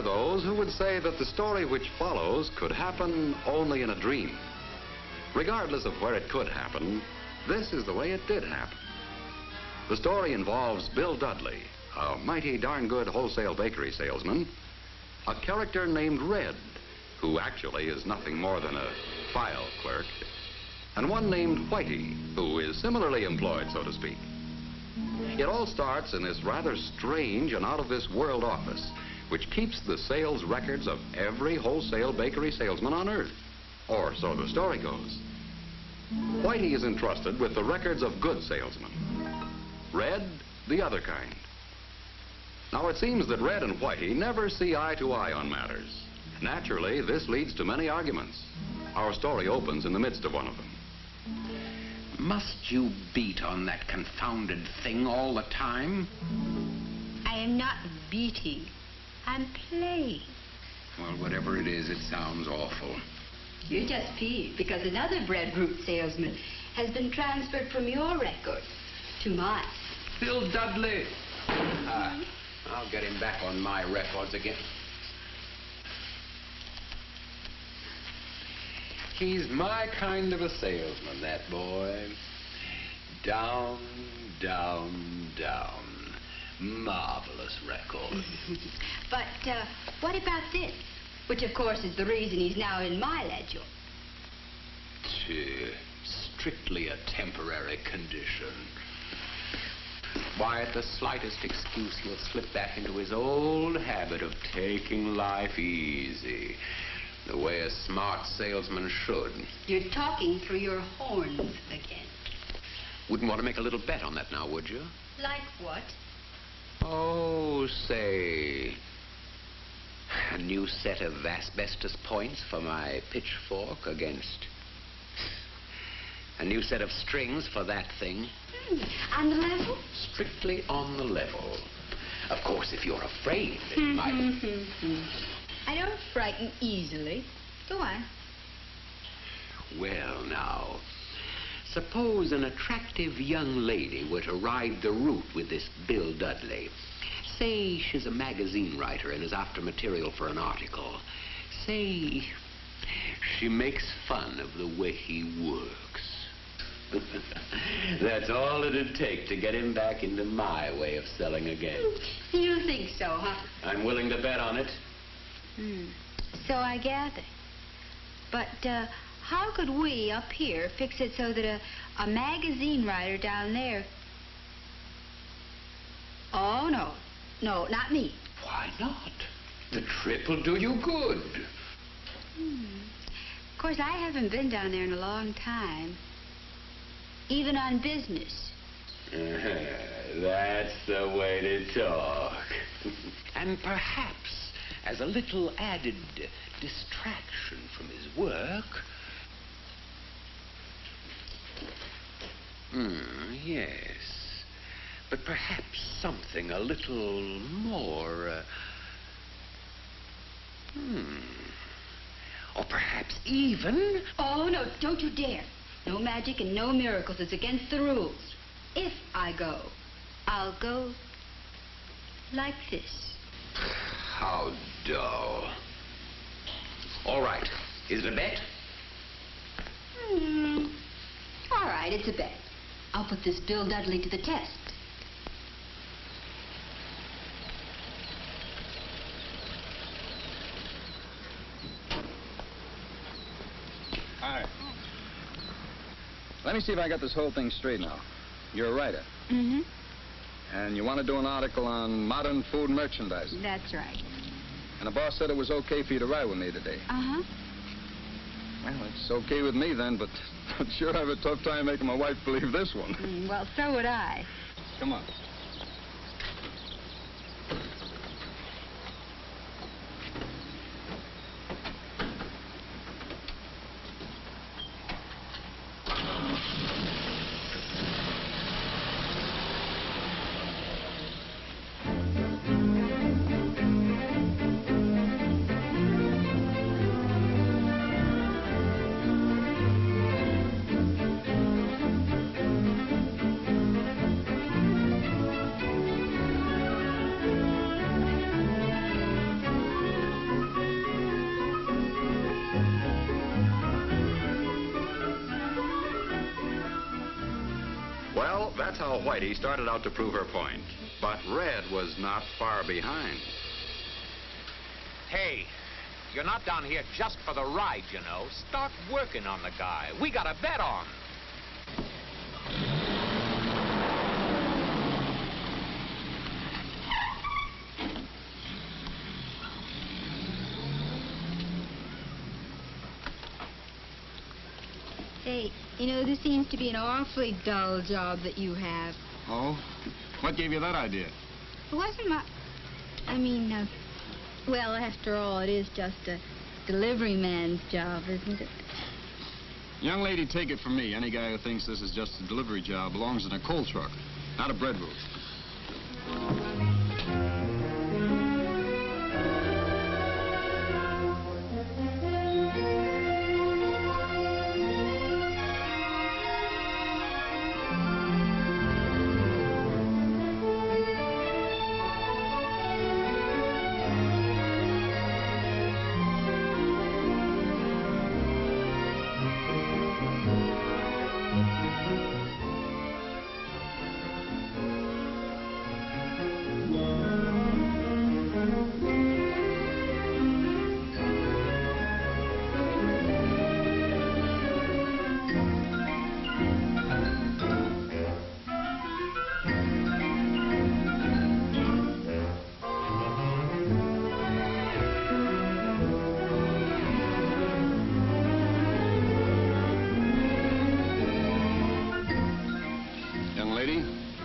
are those who would say that the story which follows could happen only in a dream. Regardless of where it could happen, this is the way it did happen. The story involves Bill Dudley, a mighty darn good wholesale bakery salesman, a character named Red, who actually is nothing more than a file clerk, and one named Whitey, who is similarly employed, so to speak. It all starts in this rather strange and out-of-this-world office, which keeps the sales records of every wholesale bakery salesman on Earth. Or so the story goes. Whitey is entrusted with the records of good salesmen. Red, the other kind. Now, it seems that Red and Whitey never see eye to eye on matters. Naturally, this leads to many arguments. Our story opens in the midst of one of them. Must you beat on that confounded thing all the time? I am not beating. I'm playing. Well, whatever it is, it sounds awful. You're just peeved because another breadfruit salesman has been transferred from your record to mine. Bill Dudley. I'll get him back on my records again. He's my kind of a salesman, that boy. Down, down, down. Marvelous record. But what about this? Which, of course, is the reason he's now in my ledger. Strictly a temporary condition. Why, at the slightest excuse, he'll slip back into his old habit of taking life easy, the way a smart salesman should. You're talking through your horns again. Wouldn't want to make a little bet on that now, would you? Like what? Oh, say, a new set of asbestos points for my pitchfork against a new set of strings for that thing. On the level? Strictly on the level. Of course, if you're afraid, it might... I don't frighten easily. Go on. Well, now, suppose an attractive young lady were to ride the route with this Bill Dudley. Say she's a magazine writer and is after material for an article. Say she makes fun of the way he works. That's all it'd take to get him back into my way of selling again. You think so, huh? I'm willing to bet on it. So I gather. But how could we up here fix it so that a magazine writer down there... Oh, no. No, not me. Why not? The trip will do you good. Of course, I haven't been down there in a long time. Even on business. That's the way to talk. And perhaps, as a little added distraction from his work... yes. But perhaps something a little more... Or perhaps even... Oh, no, don't you dare. No magic and no miracles. It's against the rules. If I go, I'll go like this. How dull. All right. Is it a bet? All right, it's a bet. I'll put this Bill Dudley to the test. Hi. Let me see if I got this whole thing straight now. You're a writer. And you want to do an article on modern food merchandising. That's right. And the boss said it was okay for you to ride with me today. Well, it's okay with me then, but I'd sure have a tough time making my wife believe this one. Well, so would I. Come on. Well, that's how Whitey started out to prove her point. But Red was not far behind. Hey, you're not down here just for the ride, you know. Start working on the guy. We got a bet on. Hey, you know, this seems to be an awfully dull job that you have. Oh? What gave you that idea? It wasn't my... well, after all, it is just a delivery man's job, isn't it? Young lady, take it from me. Any guy who thinks this is just a delivery job belongs in a coal truck, not a bread booth.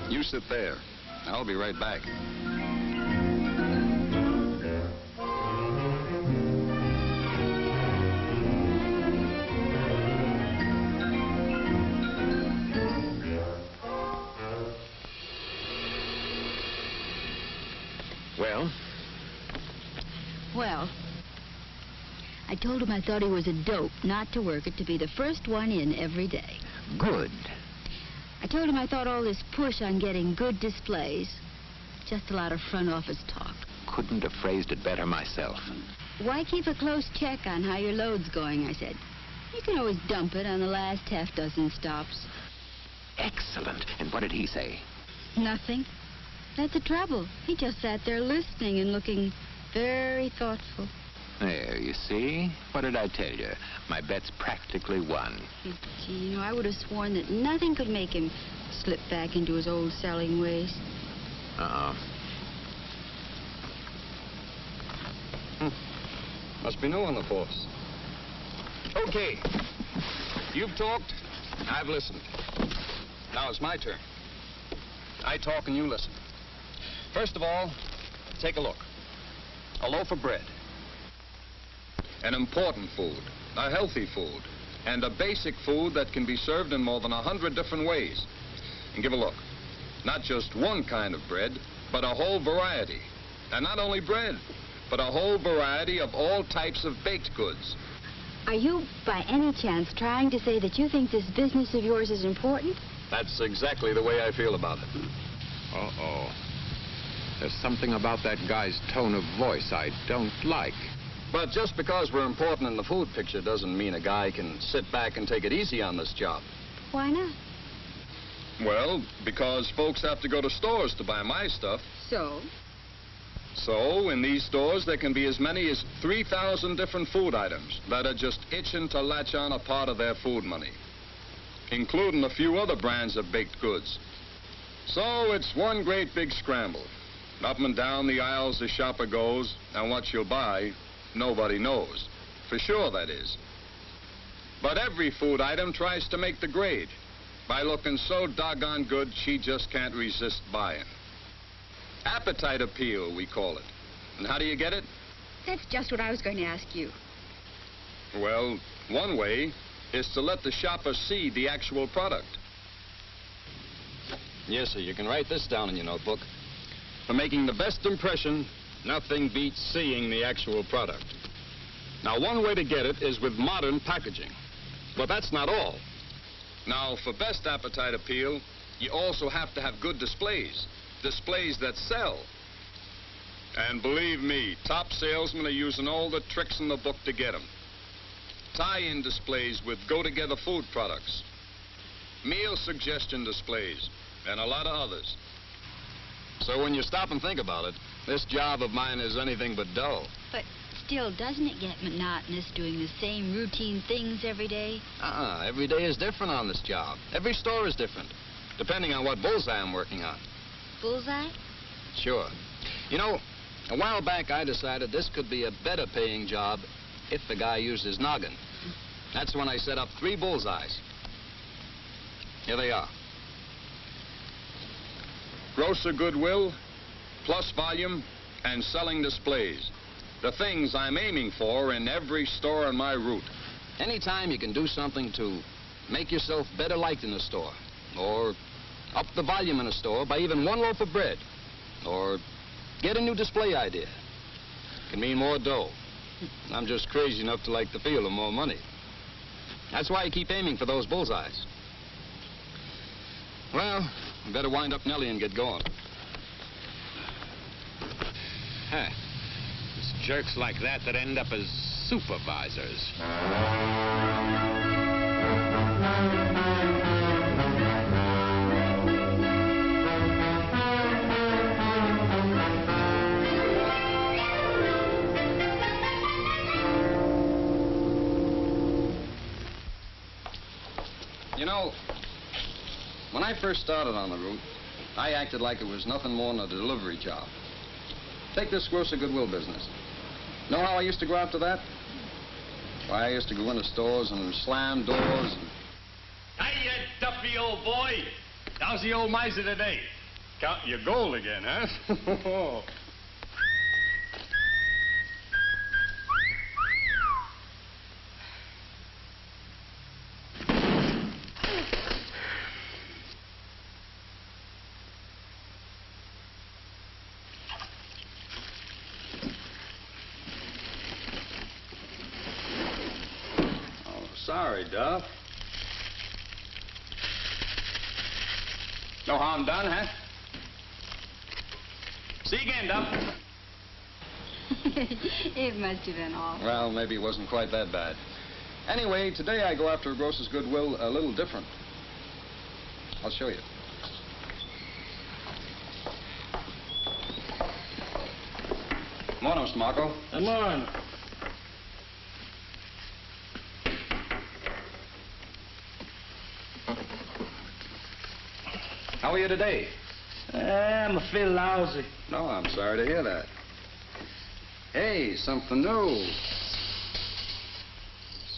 You sit there. I'll be right back. Well? Well, I told him I thought he was a dope not to work it, to be the first one in every day. Good. I told him I thought all this push on getting good displays, just a lot of front office talk. Couldn't have phrased it better myself. Why keep a close check on how your load's going, I said. You can always dump it on the last half dozen stops. Excellent. And what did he say? Nothing. That's the trouble. He just sat there listening and looking very thoughtful. There, you see? What did I tell you? My bet's practically won. Gee, you know, I would have sworn that nothing could make him slip back into his old selling ways. Must be new on the force. Okay. You've talked. I've listened. Now it's my turn. I talk and you listen. First of all, take a look. A loaf of bread. An important food, a healthy food, and a basic food that can be served in more than 100 different ways. And give a look. Not just one kind of bread, but a whole variety. And not only bread, but a whole variety of all types of baked goods. Are you, by any chance, trying to say that you think this business of yours is important? That's exactly the way I feel about it. Uh-oh. There's something about that guy's tone of voice I don't like. But just because we're important in the food picture doesn't mean a guy can sit back and take it easy on this job. Why not? Well, because folks have to go to stores to buy my stuff. So? So, in these stores, there can be as many as 3,000 different food items that are just itching to latch on a part of their food money, including a few other brands of baked goods. So, it's one great big scramble. Up and down the aisles the shopper goes, and what she'll buy, nobody knows. For sure, that is. But every food item tries to make the grade by looking so doggone good she just can't resist buying. Appetite appeal, we call it. And how do you get it? That's just what I was going to ask you. Well, one way is to let the shopper see the actual product. Yes, sir, you can write this down in your notebook. For making the best impression, nothing beats seeing the actual product. Now, one way to get it is with modern packaging. But that's not all. Now, for best appetite appeal, you also have to have good displays. Displays that sell. And believe me, top salesmen are using all the tricks in the book to get them. Tie-in displays with go-together food products. meal suggestion displays, and a lot of others. So when you stop and think about it, this job of mine is anything but dull. But still, doesn't it get monotonous doing the same routine things every day? Every day is different on this job. Every store is different, depending on what bullseye I'm working on. Bullseye? Sure. You know, a while back I decided this could be a better paying job if the guy used his noggin. That's when I set up 3 bullseyes. Here they are. Grocer goodwill, plus volume, and selling displays. The things I'm aiming for in every store on my route. Anytime you can do something to make yourself better liked in a store, or up the volume in a store by even 1 loaf of bread, or get a new display idea, can mean more dough. I'm just crazy enough to like the feel of more money. That's why I keep aiming for those bullseyes. Well, I better wind up Nellie and get going. Huh. It's jerks like that that end up as supervisors. You know, when I first started on the route, I acted like it was nothing more than a delivery job. Take this grocer goodwill business. Know how I used to go after that? Why, I used to go into stores and slam doors and... Hiya, Duffy, old boy. How's the old miser today? Counting your gold again, huh? Sorry, Duff. No harm done, huh? See you again, Duff. It must have been awful. Well, maybe it wasn't quite that bad. Anyway, today I go after a grocer's goodwill a little different. I'll show you. Morning, Mr. Marco. Good morning. How are you today? I'm a feel lousy. No, I'm sorry to hear that. Hey, something new.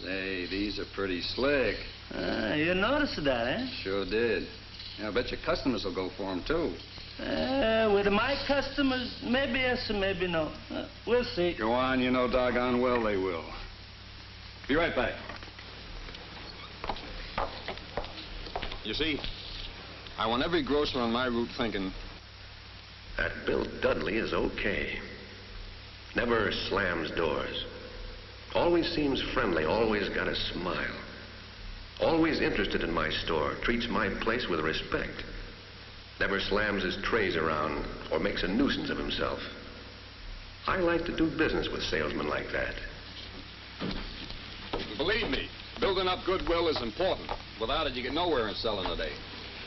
Say, these are pretty slick. You noticed that, eh? Sure did. Yeah, I bet your customers will go for them, too. With my customers, maybe yes and maybe no. We'll see. Go on, you know doggone well they will. Be right back. You see, I want every grocer on my route thinking, that Bill Dudley is okay. Never slams doors. Always seems friendly, always got a smile. Always interested in my store, treats my place with respect. Never slams his trays around or makes a nuisance of himself. I like to do business with salesmen like that. believe me, building up goodwill is important. Without it, you get nowhere in selling today.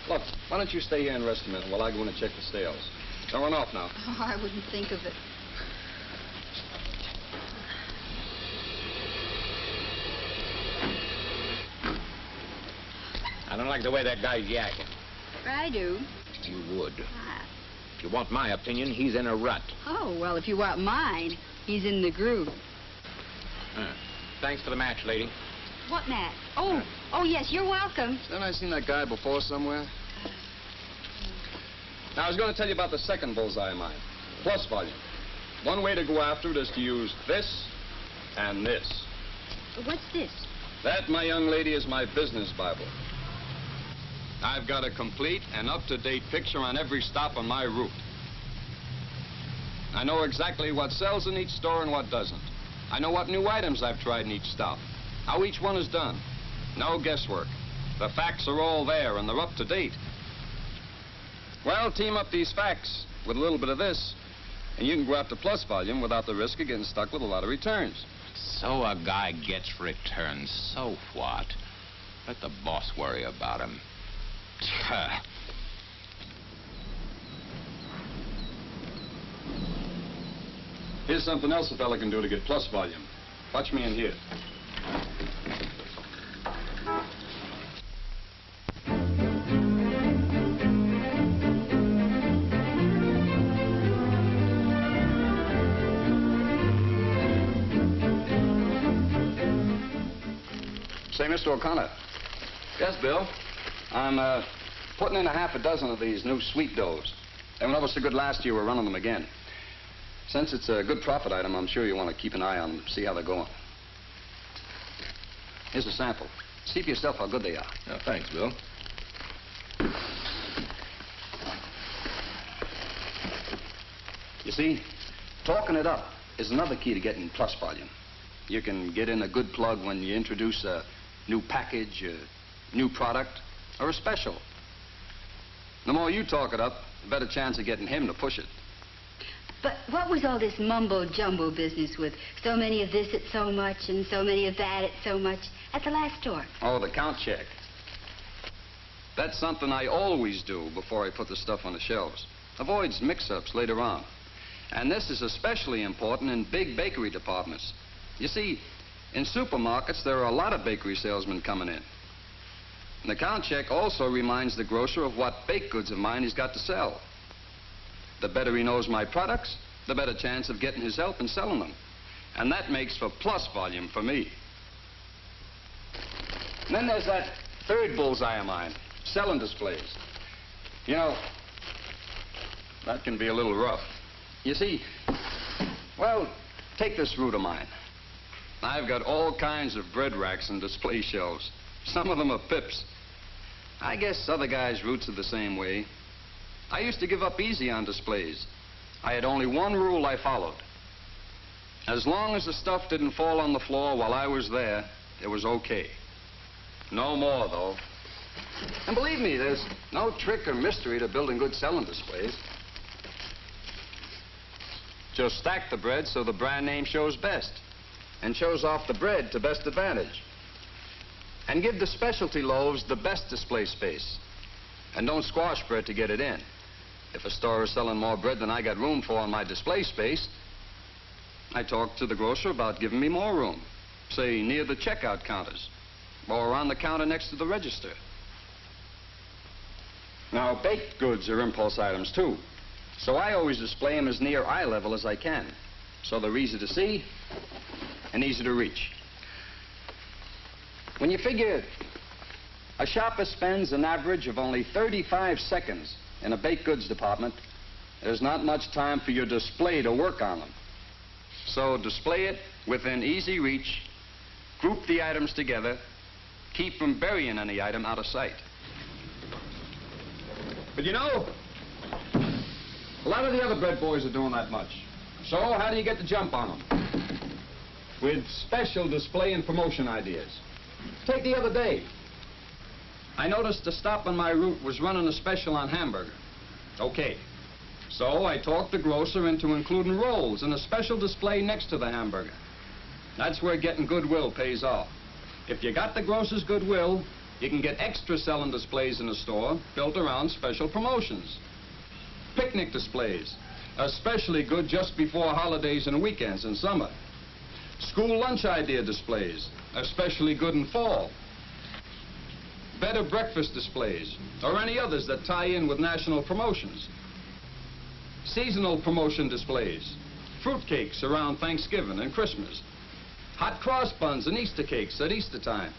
Look, why don't you stay here and rest a minute while I go in and check the sales. Don't run off now. Oh, I wouldn't think of it. I don't like the way that guy's yakking. I do. You would. Ah. If you want my opinion, he's in a rut. Oh, well, if you want mine, he's in the groove. Thanks for the match, lady. What match? Oh, yes, you're welcome. Haven't I seen that guy before somewhere? Now, I was going to tell you about the second bullseye of mine, plus volume. One way to go after it is to use this and this. What's this? That, my young lady, is my business Bible. I've got a complete and up-to-date picture on every stop on my route. I know exactly what sells in each store and what doesn't. I know what new items I've tried in each stop, how each one is done. No guesswork. The facts are all there, and they're up to date. Well, team up these facts with a little bit of this, and you can go after plus volume without the risk of getting stuck with a lot of returns. So a guy gets returns. So what? Let the boss worry about him. Here's something else a fella can do to get plus volume. Watch me in here. Say, Mr. O'Connor. Yes, Bill? I'm putting in a half a dozen of these new sweet doughs. They went over so good last year, we're running them again. Since it's a good profit item, I'm sure you want to keep an eye on them, see how they're going. Here's a sample. See for yourself how good they are. Thanks, Bill. You see, talking it up is another key to getting plus volume. You can get in a good plug when you introduce a new package, a new product, or a special. The more you talk it up, the better chance of getting him to push it. But what was all this mumbo-jumbo business with so many of this at so much and so many of that at so much at the last store? Oh, the count check. That's something I always do before I put the stuff on the shelves. Avoids mix-ups later on. And this is especially important in big bakery departments. You see, in supermarkets, there are a lot of bakery salesmen coming in. And the count check also reminds the grocer of what baked goods of mine he's got to sell. The better he knows my products, the better chance of getting his help in selling them. And that makes for plus volume for me. And then there's that third bullseye of mine, selling displays. You know, that can be a little rough. You see, well, take this route of mine. I've got all kinds of bread racks and display shelves. Some of them are pips. I guess other guys' routes are the same way. I used to give up easy on displays. I had only one rule I followed. As long as the stuff didn't fall on the floor while I was there, it was okay. No more, though. And believe me, there's no trick or mystery to building good selling displays. Just stack the bread so the brand name shows best, and shows off the bread to best advantage. And give the specialty loaves the best display space. And don't squash bread to get it in. If a store is selling more bread than I got room for in my display space, I talk to the grocer about giving me more room, say near the checkout counters, or on the counter next to the register. Now, baked goods are impulse items, too. So I always display them as near eye level as I can, so they're easy to see and easy to reach. When you figure a shopper spends an average of only 35 seconds in a baked goods department, there's not much time for your display to work on them. So display it within easy reach, group the items together, keep from burying any item out of sight. But you know, a lot of the other bread boys are doing that much. So how do you get the jump on them? With special display and promotion ideas. Take the other day. I noticed a stop on my route was running a special on hamburger. Okay. So I talked the grocer into including rolls in a special display next to the hamburger. That's where getting goodwill pays off. If you got the grocer's goodwill, you can get extra selling displays in the store built around special promotions. Picnic displays, especially good just before holidays and weekends in summer. School lunch idea displays, especially good in fall. Better breakfast displays, or any others that tie in with national promotions. Seasonal promotion displays, fruitcakes around Thanksgiving and Christmas. Hot cross buns and Easter cakes at Easter time.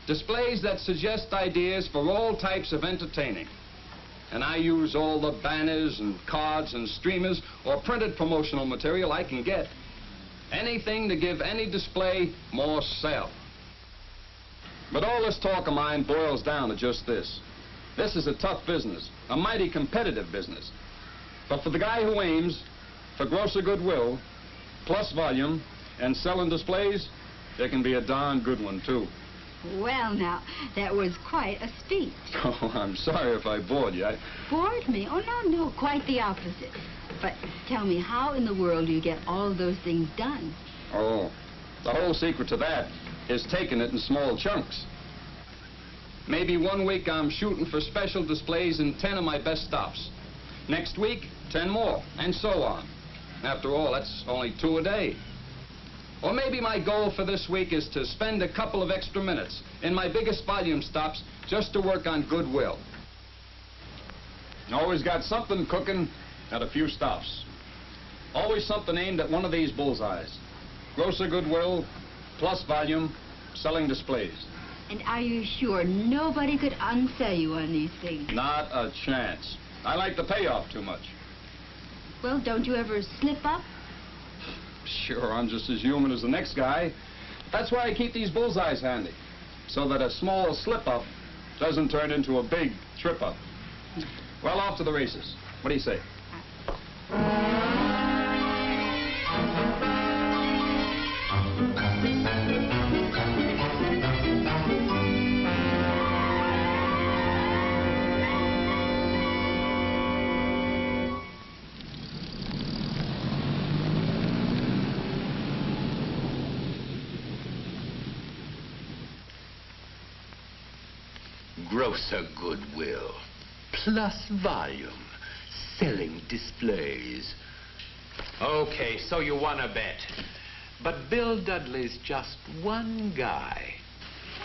Displays that suggest ideas for all types of entertaining. And I use all the banners and cards and streamers or printed promotional material I can get. Anything to give any display more sell. But all this talk of mine boils down to just this. This is a tough business, a mighty competitive business. But for the guy who aims for grocer goodwill, plus volume, and selling displays, it can be a darn good one, too. Well, now, that was quite a speech. Oh, I'm sorry if I bored you. Bored me? Oh, no, quite the opposite. But tell me, how in the world do you get all those things done? Oh, the whole secret to that is taking it in small chunks. Maybe 1 week I'm shooting for special displays in 10 of my best stops. Next week, 10 more, and so on. After all, that's only 2 a day. Or maybe my goal for this week is to spend a couple of extra minutes in my biggest volume stops just to work on goodwill. Always got something cooking at a few stops. Always something aimed at one of these bullseyes. Grosser goodwill, plus volume, selling displays. And are you sure nobody could unsell you on these things? Not a chance. I like the payoff too much. Well, don't you ever slip up? Sure, I'm just as human as the next guy. That's why I keep these bullseyes handy, so that a small slip-up doesn't turn into a big trip-up. Well, off to the races. What do you say? Grosser goodwill, plus volume, selling displays. Okay, so you won a bet. But Bill Dudley's just one guy.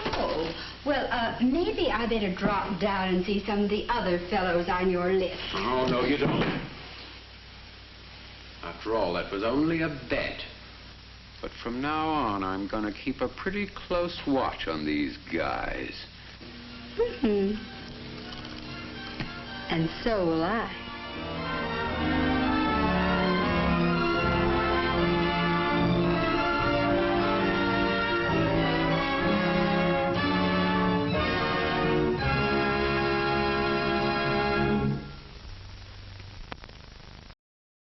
Oh, well, maybe I better drop down and see some of the other fellows on your list. Oh, no, you don't. After all, that was only a bet. But from now on, I'm going to keep a pretty close watch on these guys. Mm-hmm. And so will I.